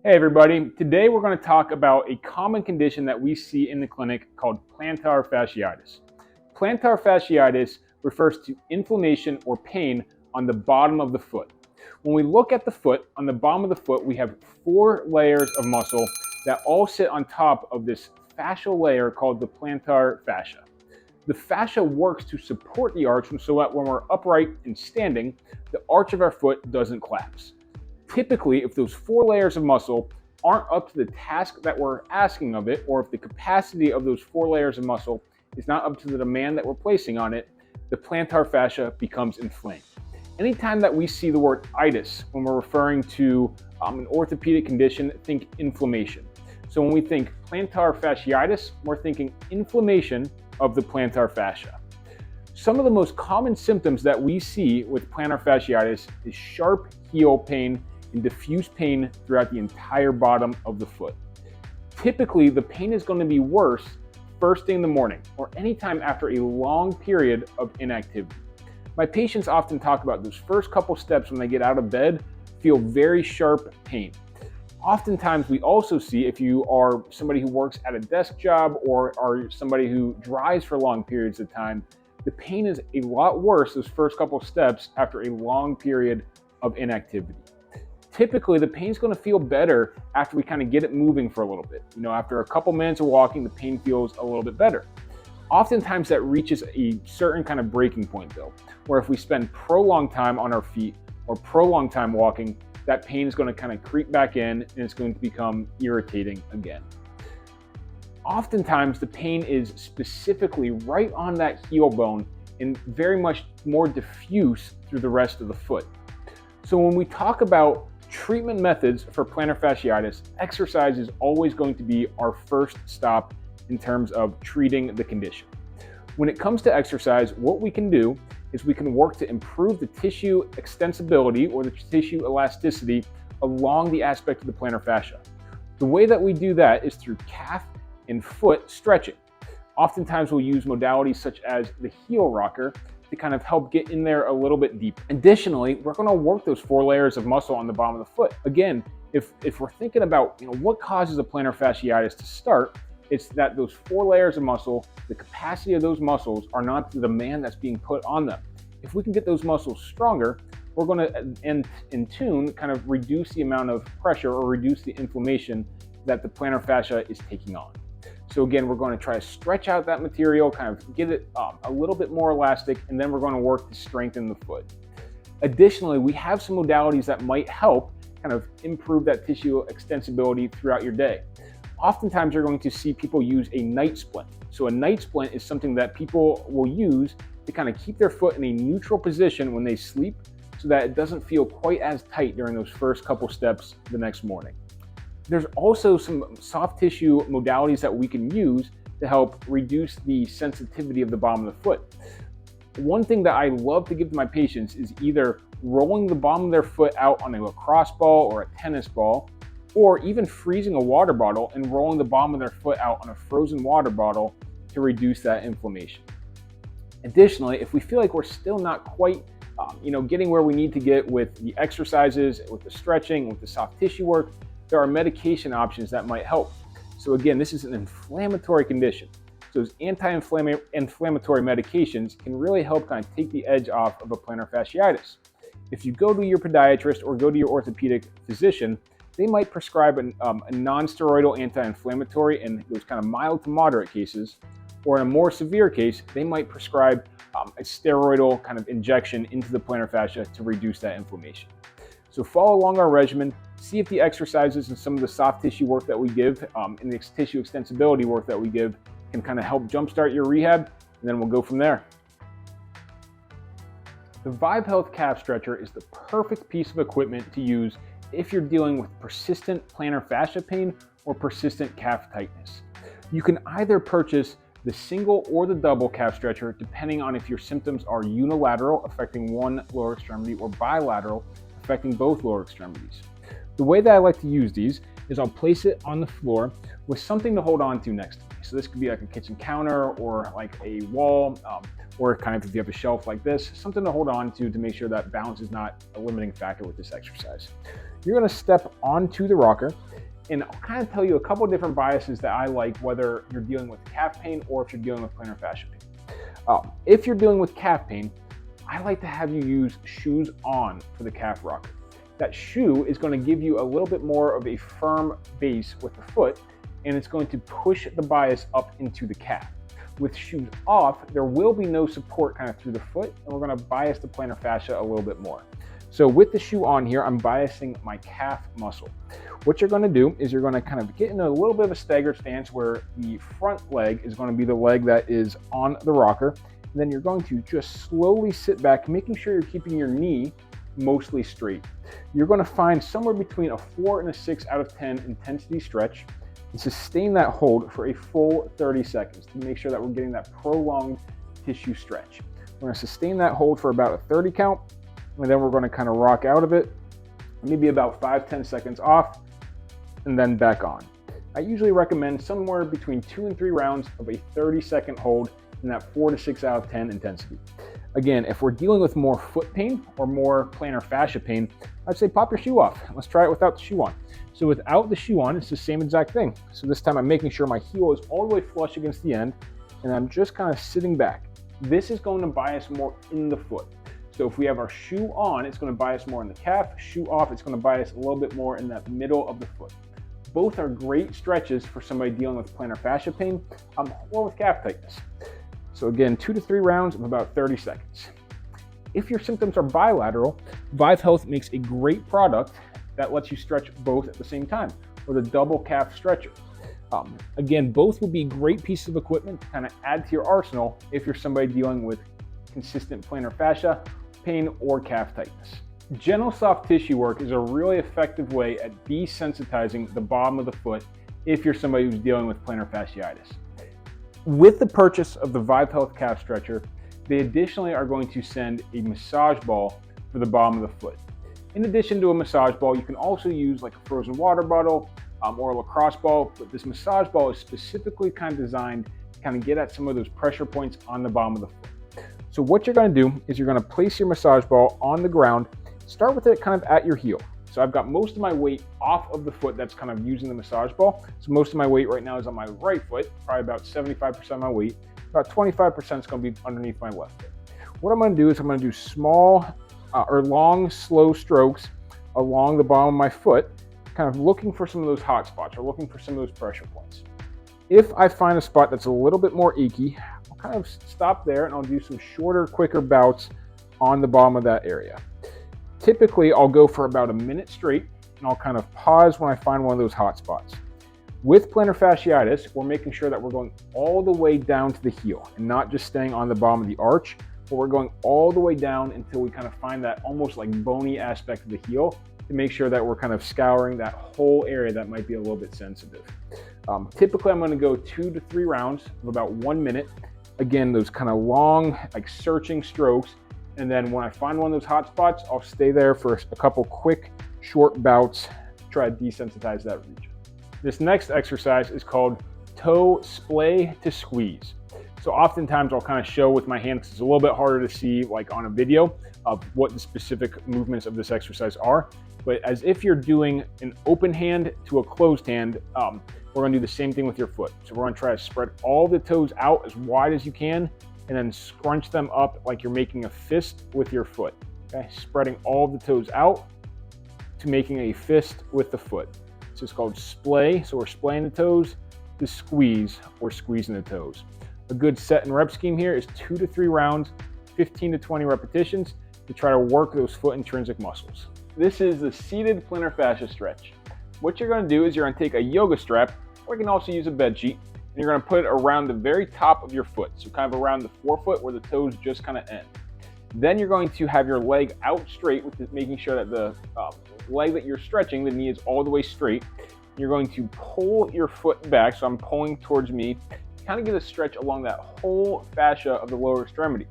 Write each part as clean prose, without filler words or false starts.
Hey everybody, today we're going to talk about a common condition that we see in the clinic called plantar fasciitis. Plantar fasciitis refers to inflammation or pain on the bottom of the foot. When we look at the foot, on the bottom of the foot, we have 4 layers of muscle that all sit on top of this fascial layer called the plantar fascia. The fascia works to support the arch so that when we're upright and standing, the arch of our foot doesn't collapse. Typically, if those 4 layers of muscle aren't up to the task that we're asking of it, or if the capacity of those 4 layers of muscle is not up to the demand that we're placing on it, the plantar fascia becomes inflamed. Anytime that we see the word itis when we're referring to an orthopedic condition, think inflammation. So when we think plantar fasciitis, we're thinking inflammation of the plantar fascia. Some of the most common symptoms that we see with plantar fasciitis is sharp heel pain and diffuse pain throughout the entire bottom of the foot. Typically, the pain is going to be worse first thing in the morning or anytime after a long period of inactivity. My patients often talk about those first couple steps when they get out of bed feel very sharp pain. Oftentimes, we also see if you are somebody who works at a desk job or are somebody who drives for long periods of time, the pain is a lot worse those first couple steps after a long period of inactivity. Typically, the pain is going to feel better after we kind of get it moving for a little bit. After a couple minutes of walking, the pain feels a little bit better. Oftentimes, that reaches a certain kind of breaking point, though, where if we spend prolonged time on our feet or prolonged time walking, that pain is going to kind of creep back in and it's going to become irritating again. Oftentimes, the pain is specifically right on that heel bone and very much more diffuse through the rest of the foot. So when we talk about treatment methods for plantar fasciitis, exercise is always going to be our first stop in terms of treating the condition. When it comes to exercise, what we can do is we can work to improve the tissue extensibility or the tissue elasticity along the aspect of the plantar fascia. The way that we do that is through calf and foot stretching. Oftentimes we'll use modalities such as the heel rocker to kind of help get in there a little bit deeper. Additionally, we're going to work those 4 layers of muscle on the bottom of the foot. Again, if we're thinking about what causes a plantar fasciitis to start, it's that those 4 layers of muscle, the capacity of those muscles are not the demand that's being put on them. If we can get those muscles stronger, we're going to, in tune, kind of reduce the amount of pressure or reduce the inflammation that the plantar fascia is taking on. So again, we're going to try to stretch out that material, kind of get it a little bit more elastic, and then we're going to work to strengthen the foot. Additionally, we have some modalities that might help kind of improve that tissue extensibility throughout your day. Oftentimes, you're going to see people use a night splint. So a night splint is something that people will use to kind of keep their foot in a neutral position when they sleep so that it doesn't feel quite as tight during those first couple steps the next morning. There's also some soft tissue modalities that we can use to help reduce the sensitivity of the bottom of the foot. One thing that I love to give to my patients is either rolling the bottom of their foot out on a lacrosse ball or a tennis ball, or even freezing a water bottle and rolling the bottom of their foot out on a frozen water bottle to reduce that inflammation. Additionally, if we feel like we're still not quite getting where we need to get with the exercises, with the stretching, with the soft tissue work, there are medication options that might help. So again, this is an inflammatory condition. So those anti-inflammatory medications can really help kind of take the edge off of a plantar fasciitis. If you go to your podiatrist or go to your orthopedic physician, they might prescribe a non-steroidal anti-inflammatory in those kind of mild to moderate cases, or in a more severe case, they might prescribe a steroidal kind of injection into the plantar fascia to reduce that inflammation. So follow along our regimen, see if the exercises and some of the soft tissue work that we give and the tissue extensibility work that we give can kind of help jumpstart your rehab, and then we'll go from there. The Vive Health Calf Stretcher is the perfect piece of equipment to use if you're dealing with persistent plantar fascia pain or persistent calf tightness. You can either purchase the single or the double calf stretcher depending on if your symptoms are unilateral, affecting one lower extremity, or bilateral, affecting both lower extremities. The way that I like to use these is I'll place it on the floor with something to hold on to next to me. So this could be like a kitchen counter or like a wall, or kind of if you have a shelf like this, something to hold on to make sure that balance is not a limiting factor with this exercise. You're gonna step onto the rocker, and I'll kind of tell you a couple of different biases that I like, whether you're dealing with calf pain or if you're dealing with plantar fascia pain. If you're dealing with calf pain, I like to have you use shoes on for the calf rocker. That shoe is going to give you a little bit more of a firm base with the foot, and it's going to push the bias up into the calf. With shoes off, there will be no support kind of through the foot, and we're going to bias the plantar fascia a little bit more. So with the shoe on here, I'm biasing my calf muscle. What you're going to do is you're going to kind of get in a little bit of a staggered stance where the front leg is going to be the leg that is on the rocker. And then you're going to just slowly sit back, making sure you're keeping your knee mostly straight. You're going to find somewhere between a 4 and a 6 out of 10 intensity stretch, and sustain that hold for a full 30 seconds to make sure that we're getting that prolonged tissue stretch. We're going to sustain that hold for about a 30 count, and then we're going to kind of rock out of it, maybe about 5-10 seconds off, and then back on. I usually recommend somewhere between 2 and 3 rounds of a 30-second hold in that 4 to 6 out of 10 intensity. Again, if we're dealing with more foot pain or more plantar fascia pain, I'd say pop your shoe off. Let's try it without the shoe on. So without the shoe on, it's the same exact thing. So this time I'm making sure my heel is all the way flush against the end, and I'm just kind of sitting back. This is going to bias more in the foot. So if we have our shoe on, it's going to bias more in the calf. Shoe off, it's going to bias a little bit more in that middle of the foot. Both are great stretches for somebody dealing with plantar fascia pain or with calf tightness. So again, 2 to 3 rounds of about 30 seconds. If your symptoms are bilateral, Vive Health makes a great product that lets you stretch both at the same time, or the double calf stretcher. Again, both will be great pieces of equipment to kind of add to your arsenal if you're somebody dealing with consistent plantar fascia pain or calf tightness. Gentle soft tissue work is a really effective way at desensitizing the bottom of the foot if you're somebody who's dealing with plantar fasciitis. With the purchase of the Vive Health calf stretcher, they additionally are going to send a massage ball for the bottom of the foot. In addition to a massage ball, you can also use like a frozen water bottle or a lacrosse ball, but this massage ball is specifically kind of designed to kind of get at some of those pressure points on the bottom of the foot. So what you're going to do is you're going to place your massage ball on the ground. Start with it kind of at your heel. So I've got most of my weight off of the foot that's kind of using the massage ball. So most of my weight right now is on my right foot, probably about 75% of my weight. About 25% is going to be underneath my left foot. What I'm going to do is I'm going to do small or long, slow strokes along the bottom of my foot, kind of looking for some of those hot spots or looking for some of those pressure points. If I find a spot that's a little bit more achy, I'll kind of stop there and I'll do some shorter, quicker bouts on the bottom of that area. Typically, I'll go for about a minute straight, and I'll kind of pause when I find one of those hot spots. With plantar fasciitis, we're making sure that we're going all the way down to the heel and not just staying on the bottom of the arch, but we're going all the way down until we kind of find that almost like bony aspect of the heel to make sure that we're kind of scouring that whole area that might be a little bit sensitive. Typically, I'm going to go 2 to 3 rounds of about 1 minute. Again, those kind of long, like searching strokes. And then when I find one of those hot spots, I'll stay there for a couple quick, short bouts to try to desensitize that region. This next exercise is called toe splay to squeeze. So oftentimes I'll kind of show with my hand because it's a little bit harder to see like on a video of what the specific movements of this exercise are. But as if you're doing an open hand to a closed hand, we're going to do the same thing with your foot. So we're going to try to spread all the toes out as wide as you can, and then scrunch them up like you're making a fist with your foot. Okay, spreading all the toes out to making a fist with the foot. This is called splay, so we're splaying the toes, to squeeze, or squeezing the toes. A good set and rep scheme here is 2 to 3 rounds, 15 to 20 repetitions to try to work those foot intrinsic muscles. This is the seated plantar fascia stretch. What you're going to do is you're going to take a yoga strap, or you can also use a bed sheet, and you're going to put it around the very top of your foot, so kind of around the forefoot where the toes just kind of end. Then you're going to have your leg out straight, making sure that the leg that you're stretching, the knee is all the way straight. You're going to pull your foot back, so I'm pulling towards me, kind of get a stretch along that whole fascia of the lower extremity.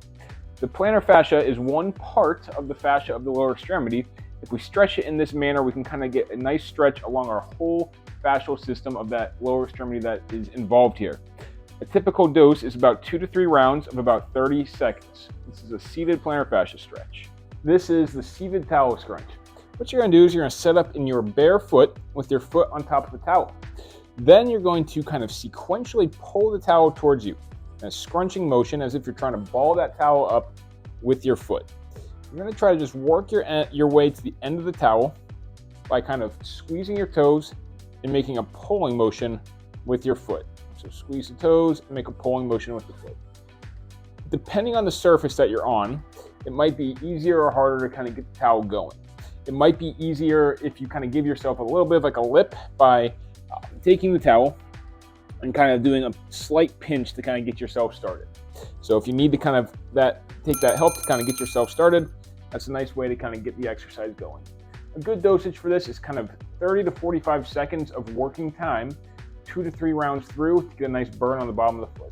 The plantar fascia is one part of the fascia of the lower extremity. If we stretch it in this manner, we can kind of get a nice stretch along our whole fascial system of that lower extremity that is involved here. A typical dose is about 2 to 3 rounds of about 30 seconds. This is a seated plantar fascia stretch. This is the seated towel scrunch. What you're going to do is you're going to set up in your bare foot with your foot on top of the towel. Then you're going to kind of sequentially pull the towel towards you in a scrunching motion as if you're trying to ball that towel up with your foot. You're going to try to just work your way to the end of the towel by kind of squeezing your toes and making a pulling motion with your foot. So squeeze the toes and make a pulling motion with the foot. Depending on the surface that you're on, it might be easier or harder to kind of get the towel going. It might be easier if you kind of give yourself a little bit of like a lip by taking the towel and kind of doing a slight pinch to kind of get yourself started. So if you need to kind of take that help to kind of get yourself started, that's a nice way to kind of get the exercise going. A good dosage for this is kind of 30 to 45 seconds of working time, 2 to 3 rounds through to get a nice burn on the bottom of the foot.